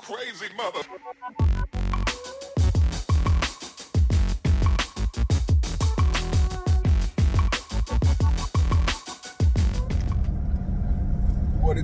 crazy mother. What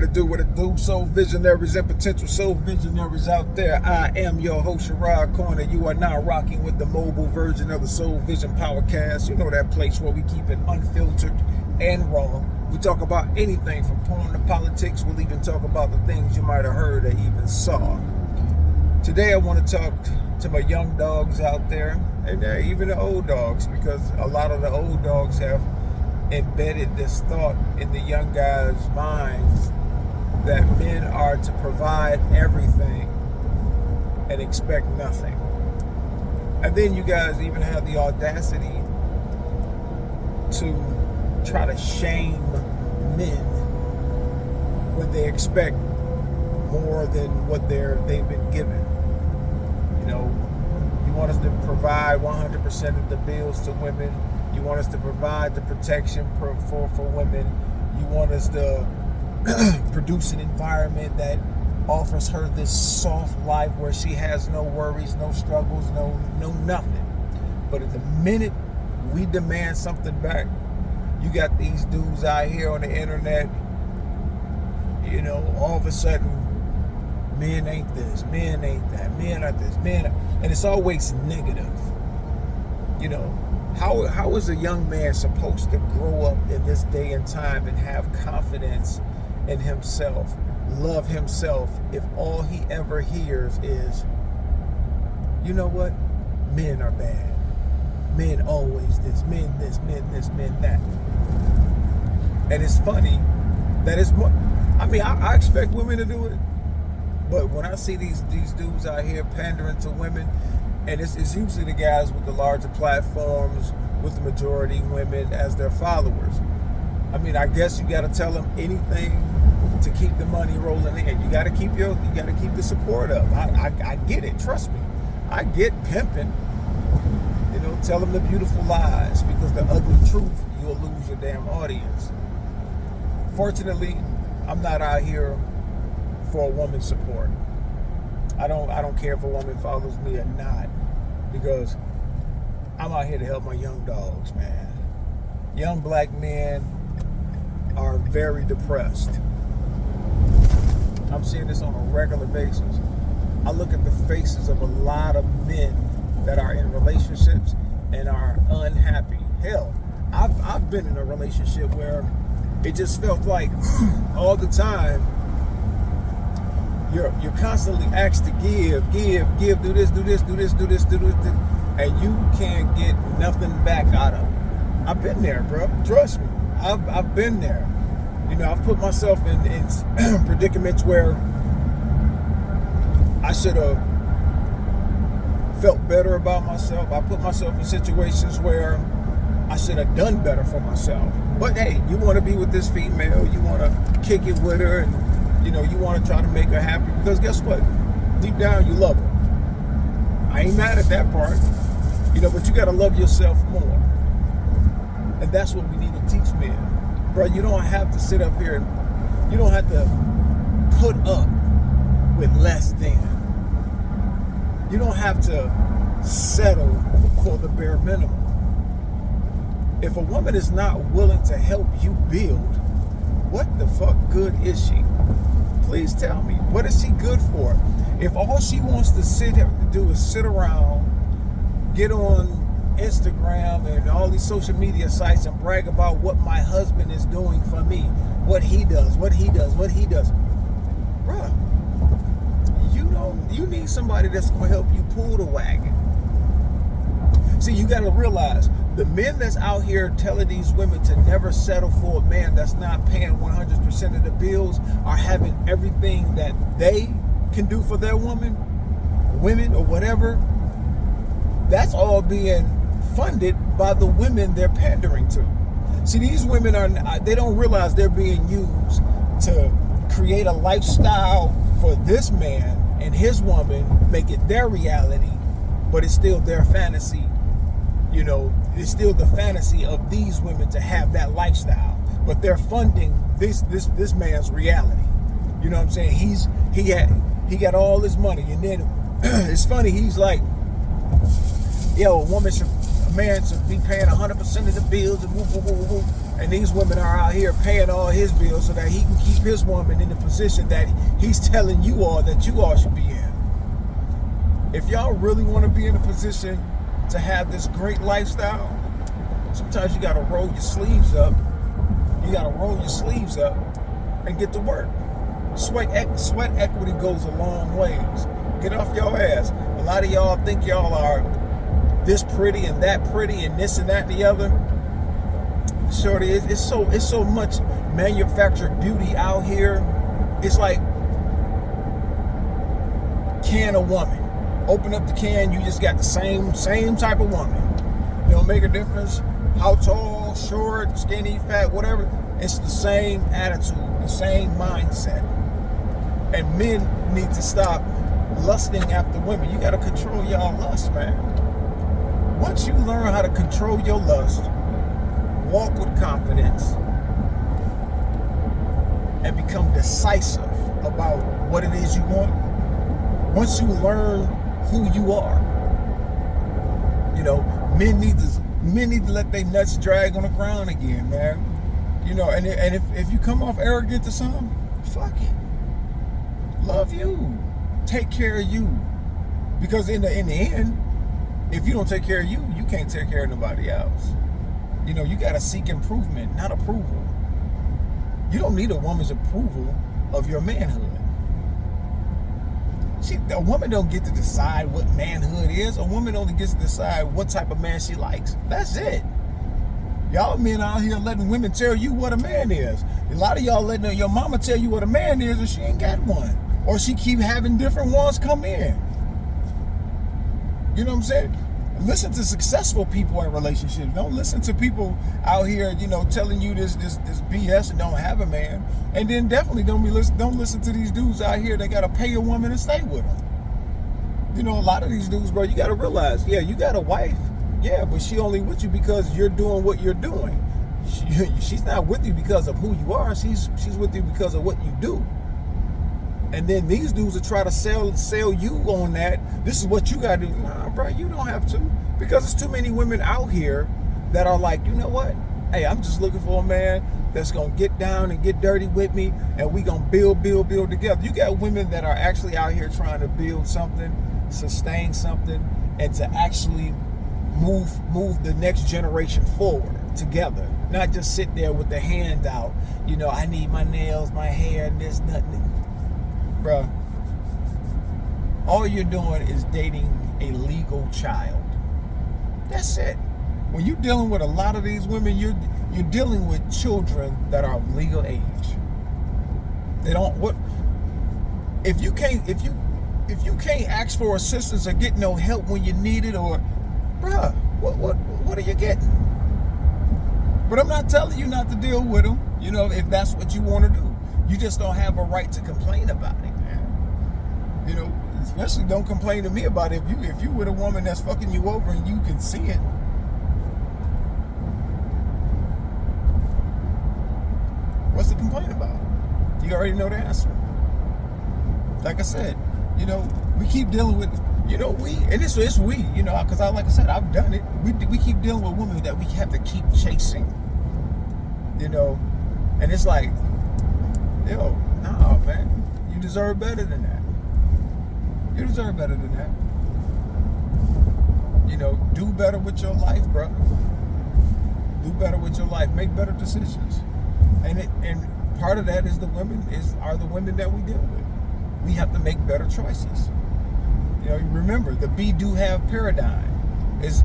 it do, soul visionaries and potential soul visionaries out there. I am your host, Sherrod Corner. You are now rocking with the mobile version of the Soul Vision Powercast. You know, that place where we keep it unfiltered and raw. We talk about anything from porn to politics. We'll even talk about the things you might have heard or even saw. Today I want to talk to my young dogs out there, and even the old dogs, because a lot of the old dogs have embedded this thought in the young guys' minds that men are to provide everything and expect nothing. And then you guys even have the audacity to try to shame men when they expect more than what they've been given. You know, you want us to provide 100% of the bills to women. You want us to provide the protection for women. You want us to produce an environment that offers her this soft life where she has no worries, no struggles, no nothing. But at the minute we demand something back, you got these dudes out here on the internet, you know, all of a sudden, men ain't this, men ain't that, men are this, and it's always negative. You know, how is a young man supposed to grow up in this day and time and have confidence in himself, love himself, if all he ever hears is, you know what, men are bad, men always this, men this, men this, men that. And it's funny that it's more, I expect women to do it, but when I see these dudes out here pandering to women, and it's usually the guys with the larger platforms, with the majority women as their followers. I guess you got to tell them anything to keep the money rolling in. You got to keep the support up. I get it. Trust me, I get pimping. You know, tell them the beautiful lies, because the ugly truth, you'll lose your damn audience. Fortunately, I'm not out here for a woman's support. I don't care if a woman follows me or not, because I'm out here to help my young dogs, man. Young black men are very depressed. I'm seeing this on a regular basis. I look at the faces of a lot of men that are in relationships and are unhappy. Hell, I've been in a relationship where it just felt like all the time you're constantly asked to give, do this, and you can't get nothing back out of it. I've been there, bro. Trust me. I've been there. You know, I've put myself in predicaments where I should have felt better about myself. I put myself in situations where I should have done better for myself. But hey, you want to be with this female, you want to kick it with her, and you know, you want to try to make her happy, because guess what? Deep down, you love her. I ain't mad at that part. You know, but you got to love yourself more. And that's what we need to teach men. Bro, you don't have to sit up here and you don't have to put up with less than. You don't have to settle for the bare minimum. If a woman is not willing to help you build, what the fuck good is she? Please tell me, what is she good for? If all she wants to do is sit around, get on Instagram and all these social media sites and brag about what my husband is doing for me, what he does. Bruh, you need somebody that's going to help you pull the wagon. See, you got to realize, the men that's out here telling these women to never settle for a man that's not paying 100% of the bills, are having everything that they can do for their women or whatever, that's all being funded by the women they're pandering to. See, these women they don't realize they're being used to create a lifestyle for this man and his woman, make it their reality, but it's still their fantasy. You know, it's still the fantasy of these women to have that lifestyle, but they're funding this man's reality. You know what I'm saying? He got all his money. And then it's funny, he's like, yo, a man should be paying 100% of the bills and whoop, whoop, whoop, whoop. And these women are out here paying all his bills so that he can keep his woman in the position that he's telling you all that you all should be in. If y'all really want to be in a position to have this great lifestyle, sometimes you got to roll your sleeves up. You got to roll your sleeves up and get to work. Sweat equity goes a long ways. Get off your ass. A lot of y'all think y'all are this pretty and that pretty and this and that and the other. Shorty, it's so much manufactured beauty out here. It's like can of woman. Open up the can, you just got the same type of woman. It don't make a difference how tall, short, skinny, fat, whatever. It's the same attitude, the same mindset. And men need to stop lusting after women. You got to control y'all lust, man. Once you learn how to control your lust, walk with confidence, and become decisive about what it is you want. Once you learn who you are, you know, men need to let their nuts drag on the ground again, man. You know, and if you come off arrogant to some, fuck it. Love you. Take care of you. Because in the end, if you don't take care of you, you can't take care of nobody else. You know, you got to seek improvement, not approval. You don't need a woman's approval of your manhood. A woman don't get to decide what manhood is. A woman only gets to decide what type of man she likes. That's it. Y'all men out here letting women tell you what a man is. A lot of y'all letting your mama tell you what a man is and she ain't got one. Or she keep having different ones come in. You know what I'm saying? Listen to successful people in relationships. Don't listen to people out here, you know, telling you this BS and don't have a man. And then definitely don't listen to these dudes out here that gotta pay a woman to stay with them. You know, a lot of these dudes, bro, you gotta realize, yeah, you got a wife, yeah, but she only with you because you're doing what you're doing. She's not with you because of who you are. She's with you because of what you do. And then these dudes will try to sell you on that. This is what you gotta do. Nah, bro, you don't have to. Because there's too many women out here that are like, you know what? Hey, I'm just looking for a man that's gonna get down and get dirty with me, and we gonna build together. You got women that are actually out here trying to build something, sustain something, and to actually move the next generation forward together. Not just sit there with the hand out. You know, I need my nails, my hair, and this, nothing. Bruh, all you're doing is dating a legal child. That's it. When you're dealing with a lot of these women, you're dealing with children that are of legal age. They don't if you can't ask for assistance or get no help when you need it, or bruh, what are you getting? But I'm not telling you not to deal with them, you know, if that's what you want to do. You just don't have a right to complain about it, man. You know, especially don't complain to me about it if you with a woman that's fucking you over and you can see it. What's the complaint about? You already know the answer. Like I said, you know, we keep dealing with, you know, it's we, you know, because like I said, I've done it. We keep dealing with women that we have to keep chasing, you know, and it's like, yo, nah, man, you deserve better than that. You deserve better than that. You know, do better with your life, bro. Do better with your life. Make better decisions. And part of that is the women that we deal with. We have to make better choices. You know, remember the be do have paradigm. It's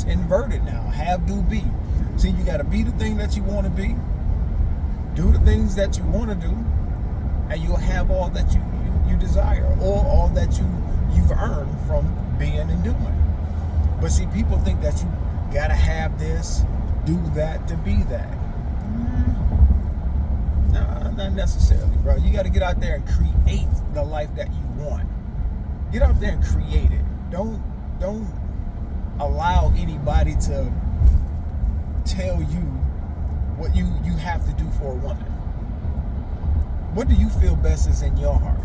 inverted now. Have do be. See, you got to be the thing that you want to be. Do the things that you want to do, and you'll have all that you desire, or all that you've earned from being and doing. But see, people think that you gotta have this, do that to be that. Nah, not necessarily, bro. You gotta get out there and create the life that you want. Get out there and create it. Don't allow anybody to tell you what you have to do for a woman. What do you feel best is in your heart?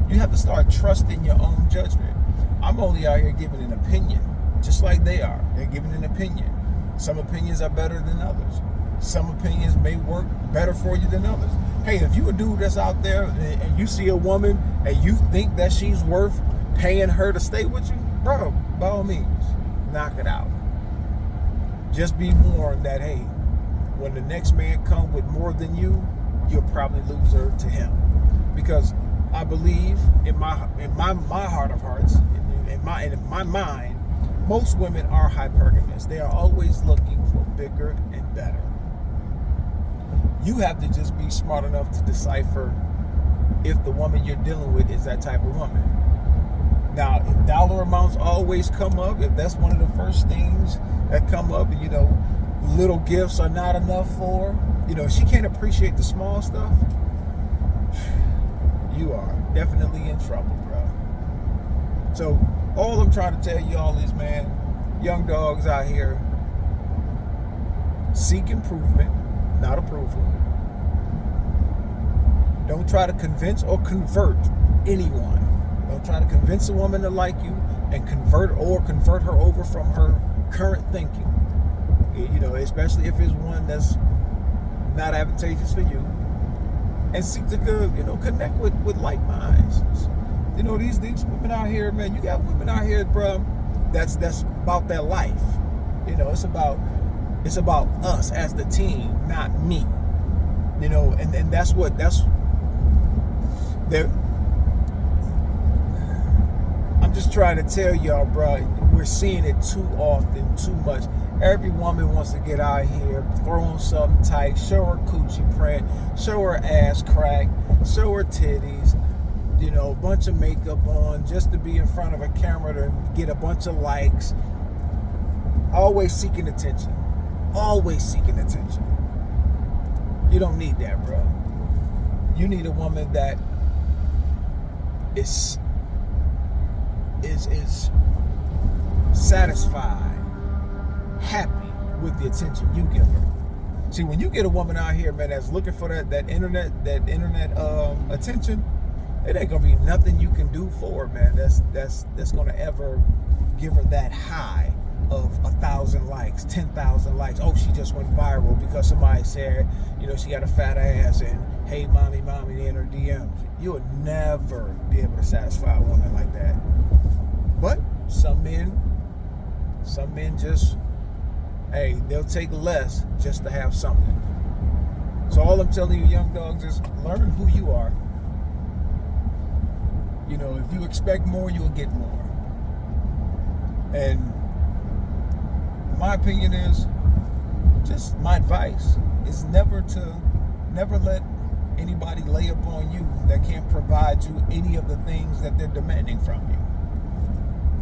You have to start trusting your own judgment. I'm only out here giving an opinion, just like they are. They're giving an opinion. Some opinions are better than others. Some opinions may work better for you than others. Hey, if you a dude that's out there and you see a woman and you think that she's worth paying her to stay with you, bro, by all means, knock it out. Just be warned that, hey, when the next man come with more than you, you'll probably lose her to him. Because I believe in my heart of hearts, in my mind, most women are hypergamous. They are always looking for bigger and better. You have to just be smart enough to decipher if the woman you're dealing with is that type of woman. Now, if dollar amounts always come up, if that's one of the first things that come up, and little gifts are not enough for her, if she can't appreciate the small stuff, you are definitely in trouble, bro. So all I'm trying to tell y'all is, man, young dogs out here, seek improvement, not approval. Don't try to convince or convert anyone. Don't try to convince a woman to like you and convert her over from her current thinking. Especially if it's one that's not advantageous for you. And seek to connect with like minds. These women out here, man, you got women out here, bro, that's about their life. It's about us as the team, not me. And that's they're. I'm just trying to tell y'all, bro, we're seeing it too often, too much. Every woman wants to get out here, throw on something tight, show her coochie print, show her ass crack, show her titties, a bunch of makeup on just to be in front of a camera to get a bunch of likes. Always seeking attention. Always seeking attention. You don't need that, bro. You need a woman that is satisfied, happy with the attention you give her. See, when you get a woman out here, man, that's looking for that internet attention, it ain't gonna be nothing you can do for her, man. That's gonna ever give her that high of 1,000 likes, 10,000 likes. Oh, she just went viral because somebody said, she got a fat ass and hey, mommy in her DMs. You'll never be able to satisfy a woman like that. But some men just, hey, they'll take less just to have something. So all I'm telling you, young dogs, is learn who you are. If you expect more, you'll get more. And my opinion is, just my advice is never let anybody lay upon you that can't provide you any of the things that they're demanding from you.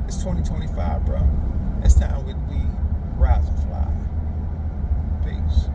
It's 2025, bro. It's time we rise and fly. Peace.